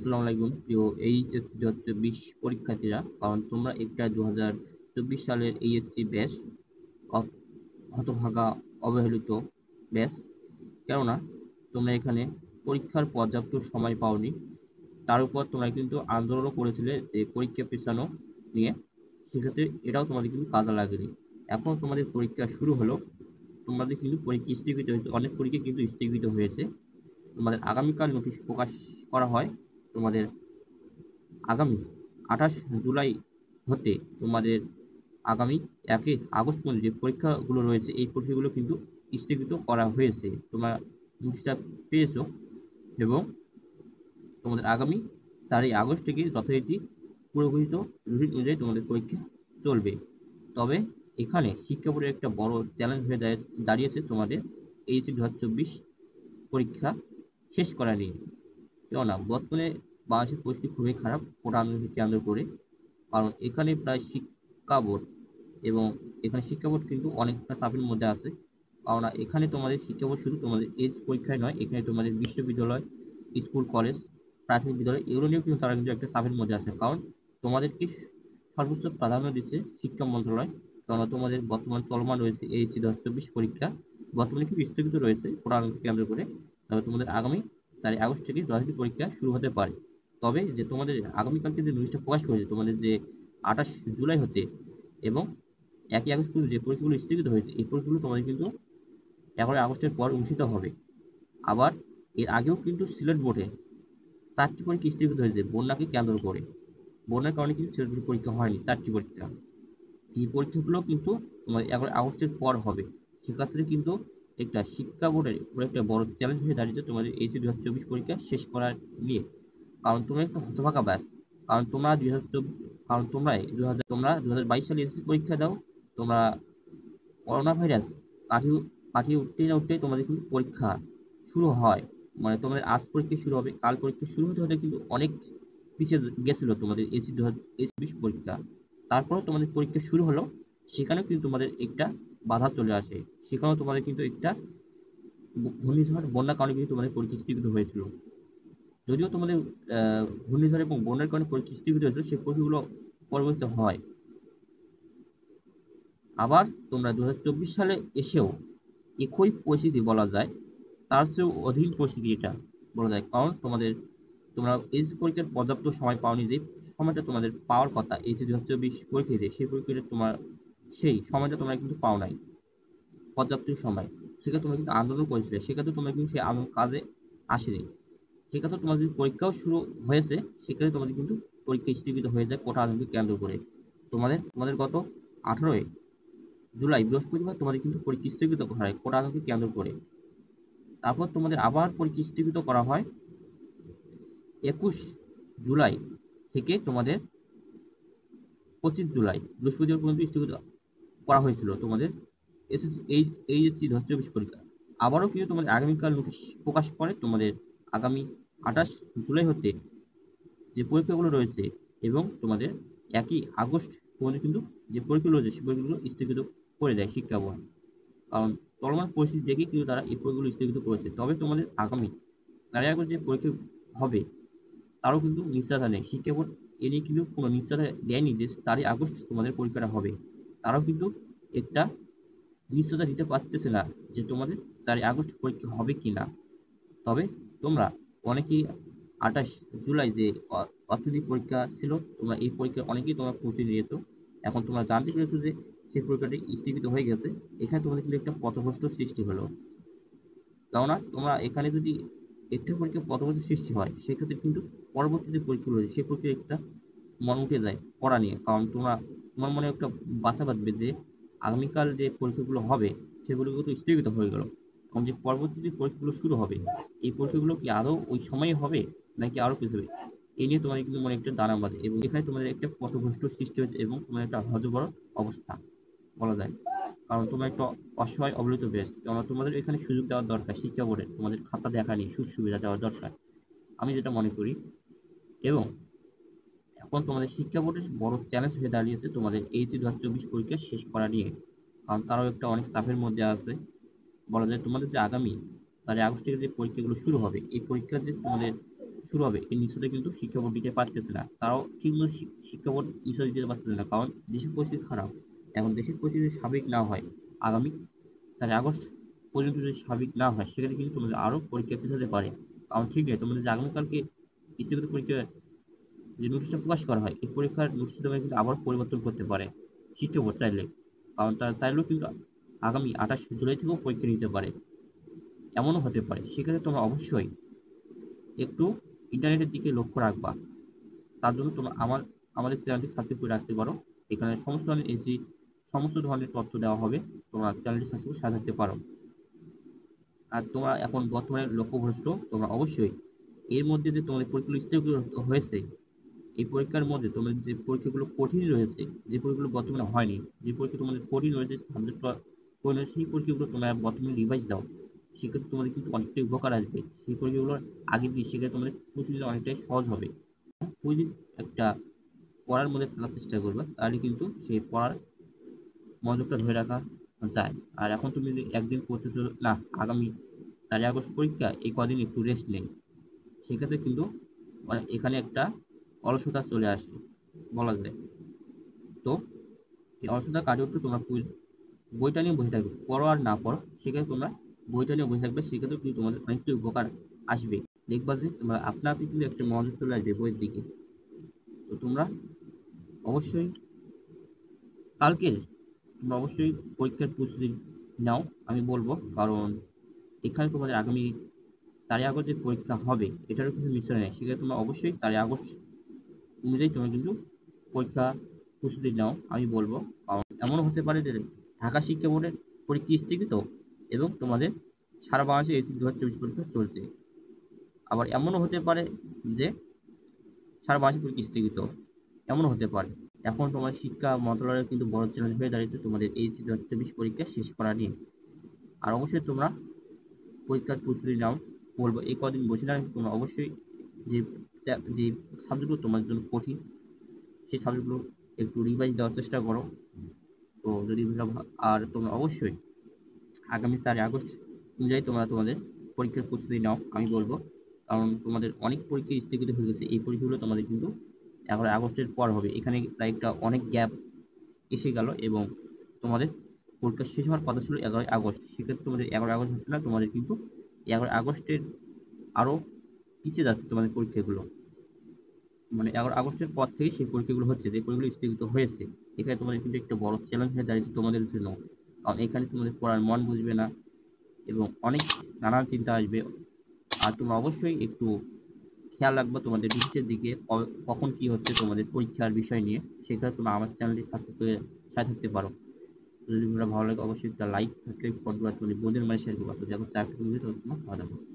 আসসালামু আলাইকুম প্রিয় এইচএসসি 2024 পরীক্ষার্থীরা। কারণ তোমরা একটা 2024 সালের এইচএসসি ব্যাচ হতভাগা অবহেলিত ব্যাচ। কেননা তোমরা এখানে পরীক্ষার পর্যাপ্ত সময় পাওনি, তার উপর তোমরা কিন্তু আন্দোলনও করেছিলে যে পরীক্ষা পেছানো নিয়ে। সেক্ষেত্রে এটাও তোমাদের কিন্তু কাজে লাগেনি। এখন তোমাদের পরীক্ষা শুরু হলো, তোমাদের কিন্তু পরীক্ষা স্থগিত হয়েছে, অনেক পরীক্ষা কিন্তু স্থগিত হয়েছে। তোমাদের আগামীকাল নোটিশ প্রকাশ করা হয়। তোমাদের আগামী 28 জুলাই হতে তোমাদের আগামী 1 আগস্ট পর্যন্ত যে পরীক্ষাগুলো রয়েছে এই পরীক্ষাগুলো কিন্তু স্থগিত করা হয়েছে। তোমরা নোটিশটা পেয়েছো এবং তোমাদের আগামী 4 আগস্ট থেকে যথারীতি পূর্বঘোষিত রুটিন অনুযায়ী তোমাদের পরীক্ষা চলবে। তবে এখানে শিক্ষা বোর্ডের একটা বড় চ্যালেঞ্জ হয়ে দাঁড়িয়েছে তোমাদের এইচএসসি 2024 পরীক্ষা শেষ করা নিয়ে। কেননা বর্তমানে বাংলাদেশের পরিস্থিতি খুবই খারাপ কোটা আন্দোলনকে কেন্দ্র করে। কারণ এখানে প্রায় শিক্ষা বোর্ড এবং এখানে শিক্ষা বোর্ড কিন্তু অনেকটা চাপের মধ্যে আছে। কারণ এখানে তোমাদের শিক্ষা বোর্ড শুধু তোমাদের এজ পরীক্ষায় নয়, এখানে তোমাদের বিশ্ববিদ্যালয়, স্কুল, কলেজ, প্রাথমিক বিদ্যালয় এগুলো নিয়েও কিন্তু তারা কিন্তু একটা চাপের মধ্যে আছে। কারণ তোমাদেরকে সর্বোচ্চ প্রাধান্য দিচ্ছে শিক্ষা মন্ত্রণালয়। কেননা তোমাদের বর্তমান চলমান রয়েছে এইচএসসি 2024 পরীক্ষা, বর্তমানে কিন্তু স্থগিত রয়েছে কোটা আন্দোলনকে কেন্দ্র করে। তবে তোমাদের আগামী 4 আগস্ট থেকে যথারীতি পরীক্ষা শুরু হতে পারে। তবে যে তোমাদের আগামীকালকে যে নোটিশটা প্রকাশ করেছে তোমাদের যে 28 জুলাই হতে এবং 1 আগস্ট পর্যন্ত যে পরীক্ষাগুলো স্থগিত হয়েছে এই পরীক্ষাগুলো তোমাদের কিন্তু 11 আগস্টের পর অনুষ্ঠিত হবে। আবার এর আগেও কিন্তু সিলেট বোর্ডে 4টি পরীক্ষা স্থগিত হয়েছে বন্যাকে কেন্দ্র করে। বন্যার কারণে কিন্তু সিলেট বোর্ডের পরীক্ষা হয়নি, 4টি পরীক্ষা। এই পরীক্ষাগুলো কিন্তু তোমাদের 11 আগস্টের পর হবে। সেক্ষেত্রে কিন্তু একটা শিক্ষা বোর্ডের একটা বড় চ্যালেঞ্জ হয়ে দাঁড়িয়েছে তোমাদের এইচএসসি 2024 পরীক্ষা শেষ করার নিয়ে। কারণ তোমরা একটা হতভাগা ব্যাচ। কারণ তোমরা 2022 সালে এসএসসি পরীক্ষা দাও, তোমরা করোনা ভাইরাস কাটিয়ে উঠতেই তোমাদের কিন্তু পরীক্ষা শুরু হয়। মানে তোমাদের আজ পরীক্ষা শুরু হবে, কাল পরীক্ষা শুরু হতে হতে কিন্তু অনেক পিছিয়ে গেছিল তোমাদের এইচএসসি 2024 পরীক্ষা। তারপরে তোমাদের পরীক্ষা শুরু হলো, সেখানেও কিন্তু তোমাদের একটা বাধা চলে আসে। সেখানেও তোমাদের কিন্তু একটা ঘূর্ণিঝড় বন্যার কারণে কিন্তু তোমাদের পরীক্ষা স্থগিত হয়েছিল। যদিও তোমাদের ঘূর্ণিঝড় এবং বন্যার কারণে পরীক্ষা স্থগিত হয়েছিল, সেই পরীক্ষাগুলো পরবর্তীতে হয়। আবার তোমরা 2024 সালে এসেও একই পরিস্থিতি বলা যায়, তার চেয়েও অধিক পরিস্থিতি এটা বলা যায়। কারণ তোমরা এইচএসসি পরীক্ষার পর্যাপ্ত সময় পাওনি, যে সময়টা তোমাদের পাওয়ার কথা এইচএসসি 2024 পরীক্ষাতে, সেই পরীক্ষাটা সেই সময়টা তোমরা কিন্তু পাও নাই পর্যাপ্ত সময়। সেক্ষেত্রে তোমরা কিন্তু আন্দোলন করেছিলে, সেক্ষেত্রে তোমরা কিন্তু সেই আন্দোলন কাজে আসেনি। সেক্ষেত্রে তোমাদের পরীক্ষাও শুরু হয়েছে, সেক্ষেত্রে তোমাদের কিন্তু পরীক্ষা স্থগিত হয়ে যায় কোটা আন্দোলনকে কেন্দ্র করে। তোমাদের গত 18 জুলাই বৃহস্পতিবার তোমাদের কিন্তু পরীক্ষা স্থগিত করা হয় কোটা আন্দোলনকে কেন্দ্র করে। তারপর তোমাদের আবার পরীক্ষা স্থগিত করা হয় 21 জুলাই থেকে তোমাদের 25 জুলাই বৃহস্পতিবার পর্যন্ত স্থগিত করা হয়েছিল তোমাদের এইচএসসি 2024 পরীক্ষা। আবারও কিন্তু তোমাদের আগামীকাল নোটিশ প্রকাশ করে তোমাদের আগামী 28 জুলাই হতে যে পরীক্ষাগুলো রয়েছে এবং তোমাদের 1 আগস্ট পর্যন্ত কিন্তু যে পরীক্ষাগুলো রয়েছে সেই পরীক্ষাগুলো স্থগিত করে দেয় শিক্ষা বোর্ড। কারণ চলমান পরিস্থিতি দেখে কিন্তু তারা এই পরীক্ষাগুলো স্থগিত করেছে। তবে তোমাদের আগামী 4 আগস্ট যে পরীক্ষা হবে তারও কিন্তু নিশ্চয়তা নেই। শিক্ষা বোর্ড এ নিয়ে কিন্তু কোনো নিশ্চয়তা দেয়নি যে 4 আগস্ট তোমাদের পরীক্ষাটা হবে। তারাও কিন্তু একটা নিশ্চয়তা দিতে পারতেছে না যে তোমাদের 4 আগস্ট পরীক্ষা হবে কি না। তবে তোমরা অনেকেই 28 জুলাই যে অর্থনৈতিক পরীক্ষা ছিল, তোমরা এই পরীক্ষা অনেকেই তোমরা প্রস্তুতি নিয়েছো। এখন তোমরা জানতে পেরেছো যে সেই পরীক্ষাটি স্থগিত হয়ে গেছে। এখানে তোমাদের কিন্তু একটা পথভ্রষ্ট সৃষ্টি হলো। কেননা তোমরা এখানে যদি একটা পরীক্ষা পথভ্রষ্ট সৃষ্টি হয়, সেক্ষেত্রে কিন্তু পরবর্তী যে পরীক্ষা রয়েছে সেই পরীক্ষার একটা মন উঠে যায় পড়া নিয়ে। কারণ তোমার মনে একটা বাসা বাঁধবে যে আগামীকাল যে পরীক্ষাগুলো হবে সেগুলো কিন্তু স্থগিত হয়ে গেল। কারণ যে পরবর্তী যে পরীক্ষাগুলো শুরু হবে এই পরীক্ষাগুলো কি আদৌ ওই সময়ে হবে নাকি আরো কিছু হবে, এই নিয়ে তোমাদের কিন্তু মনে একটা দানা বাঁধে এবং এখানে তোমাদের একটা পথভ্রষ্ট সৃষ্টি হয়েছে এবং তোমার একটা হযবর অবস্থা বলা যায়। কারণ তোমরা একটা অসহায় অবহেলিত ব্যাচ। তোমাদের এখানে সুযোগ দেওয়ার দরকার শিক্ষা বোর্ডের, তোমাদের খাতা দেখা নিয়ে সুযোগ সুবিধা দেওয়া দরকার, আমি যেটা মনে করি। এবং এখন তোমাদের শিক্ষা বোর্ডের বড় চ্যালেঞ্জ হয়ে দাঁড়িয়েছে তোমাদের এইচএসসি 2024 পরীক্ষা শেষ করা নিয়ে। কারণ তারাও একটা অনেক চাপের মধ্যে আছে বলা যায়। তোমাদের যে আগামী 4 আগস্ট থেকে যে পরীক্ষাগুলো শুরু হবে এই পরীক্ষার যে তোমাদের শুরু হবে এই নিশ্চয়তা কিন্তু শিক্ষা বোর্ড দিতে পারতেছে না, তারাও ঠিকমতো শিক্ষা বোর্ড নিশ্চয় দিতে পারতেছে না, কারণ দেশের পরিস্থিতি খারাপ। এখন দেশের পরিস্থিতি স্বাভাবিক না হয়, আগামী 4 আগস্ট পর্যন্ত যদি স্বাভাবিক না হয়, সেক্ষেত্রে কিন্তু তোমাদের আরও পরীক্ষা পিছাতে পারে। কারণ ঠিক নেই, তোমাদের যে আগামীকালকে স্থগিত পরীক্ষা যে নোটিশটা প্রকাশ করা হয়, এই পরীক্ষার নোটিশটা কিন্তু আবার পরিবর্তন করতে পারে শিক্ষা বোর্ড চাইলে, কারণ তারা চাইলেও কিন্তু আগামী 28 জুলাই থেকেও পরীক্ষা নিতে পারে, এমনও হতে পারে। সেক্ষেত্রে তোমরা অবশ্যই একটু ইন্টারনেটের দিকে লক্ষ্য রাখবা। তার জন্য তোমরা আমাদের চ্যানেলটি সাবস্ক্রাইব করে রাখতে পারো। এখানে সমস্ত ধরনের তথ্য দেওয়া হবে, তোমরা চ্যানেলটি সাবস্ক্রাইব করে সাথে থাকতে পারো। আর তোমরা এখন বর্তমানে লক্ষ্যভ্রষ্ট, তোমরা অবশ্যই এর মধ্যে যে তোমাদের পরীক্ষাগুলো স্থগিত হয়েছে, এই পরীক্ষার মধ্যে তোমাদের যে পরীক্ষাগুলো কঠিন রয়েছে, যে পরীক্ষাগুলো বর্তমানে হয়নি, যে পরীক্ষা তোমাদের কঠিন রয়েছে সাবজেক্ট কঠিন, সেই পরীক্ষাগুলো তোমরা বর্তমানে রিভাইজ দাও। সেক্ষেত্রে তোমাদের কিন্তু অনেকটাই উপকার আসবে। সেই পরীক্ষাগুলো আগে দিয়ে সেক্ষেত্রে তোমাদের প্রতিদিন অনেকটাই সহজ হবে। প্রতিদিন একটা পড়ার মধ্যে থাকার চেষ্টা করবে, তাহলে কিন্তু সেই পড়ার মনোযোগটা ধরে রাখা যায়। আর এখন তুমি যদি একদিন পড়তেছো না, আগামী 4 আগস্ট পরীক্ষা, এই কদিন একটু রেস্ট নেই, সেক্ষেত্রে কিন্তু এখানে একটা অলসতা চলে আসে বলা যায়। তো এই অলসতা কাটিয়ে উঠতে তোমরা বইটা নিয়ে বসে থাকবে, পড়ো আর না পড়ো, সেক্ষেত্রে তোমরা বইটা নিয়ে বসে থাকবে, সেক্ষেত্রে কিন্তু তোমাদের অনেকটাই উপকার আসবে। দেখবা যে তোমরা আপনা আপনি কিন্তু একটা মনোযোগ চলে আসবে বইয়ের দিকে। তো তোমরা অবশ্যই কালকে তোমরা অবশ্যই পরীক্ষার প্রস্তুতি নাও আমি বলবো, কারণ এখানে তোমাদের আগামী 4 আগস্ট যে পরীক্ষা হবে, এটারও কিছু মিশন নেই। সেক্ষেত্রে তোমরা অবশ্যই 4 আগস্ট অনুযায়ী তোমরা কিন্তু পরীক্ষা প্রস্তুতি নাও আমি বলবো। কারণ এমনও হতে পারে যে ঢাকা শিক্ষা বোর্ডের পরীক্ষা স্থগিত এবং তোমাদের সারা বাংলাদেশে এইচএসসি 2024 পরীক্ষা চলছে। আবার এমনও হতে পারে যে সারা বাংলাদেশে পরীক্ষা স্থগিত, এমনও হতে পারে। এখন তোমার শিক্ষা মন্ত্রণালয়ের কিন্তু বড় চ্যালেঞ্জ হয়ে দাঁড়িয়েছে তোমাদের এইচএসসি 2024 পরীক্ষা শেষ করা নিয়ে। আর অবশ্যই তোমরা পরীক্ষার প্রস্তুতি নাও বলবো। এই কদিন বসে না, তোমরা অবশ্যই যে যে সাবজেক্টগুলো তোমার জন্য কঠিন, সেই সাবজেক্টগুলো একটু রিভাইজ দেওয়ার চেষ্টা করো। তো যদি আর তোমরা অবশ্যই আগামী 4 আগস্ট অনুযায়ী তোমরা তোমাদের পরীক্ষার প্রস্তুতি নাও আমি বলবো, কারণ তোমাদের অনেক পরীক্ষা স্থগিত হয়ে গেছে। এই পরীক্ষাগুলো তোমাদের কিন্তু 11 আগস্টের পর হবে। এখানে প্রায় একটা অনেক গ্যাপ এসে গেল এবং তোমাদের পরীক্ষা শেষ হওয়ার কথা ছিল 11 আগস্ট, সেক্ষেত্রে তোমাদের 11 আগস্ট হচ্ছে না, তোমাদের কিন্তু 11 আগস্টের আরও পিছিয়ে যাচ্ছে তোমাদের পরীক্ষাগুলো। মানে 11 আগস্টের পর থেকে সেই পরীক্ষাগুলো হচ্ছে, যে পরীক্ষাগুলো স্থগিত হয়েছে। এখানে তোমাদের কিন্তু একটা বড় চ্যালেঞ্জ হয়ে দাঁড়িয়েছে তোমাদের জন্য, কারণ এখানে তোমাদের পড়ার মন বুঝবে না এবং অনেক নানান চিন্তা আসবে। আর তোমরা অবশ্যই একটু খেয়াল রাখবে তোমাদের বিশেষের দিকে, কখন কি হচ্ছে তোমাদের পরীক্ষার বিষয় নিয়ে। সেক্ষেত্রে তোমরা আমার চ্যানেলটি সাবস্ক্রাইব করে সাথে থাকতে পারো। যদি ভিডিওটা ভালো লাগে অবশ্যই একটা লাইক সাবস্ক্রাইব করবে, আর তোমাদের বন্ধুদের মাঝে শেয়ার করবে, যাতে চাকরি তোমার ভালো থাকবে।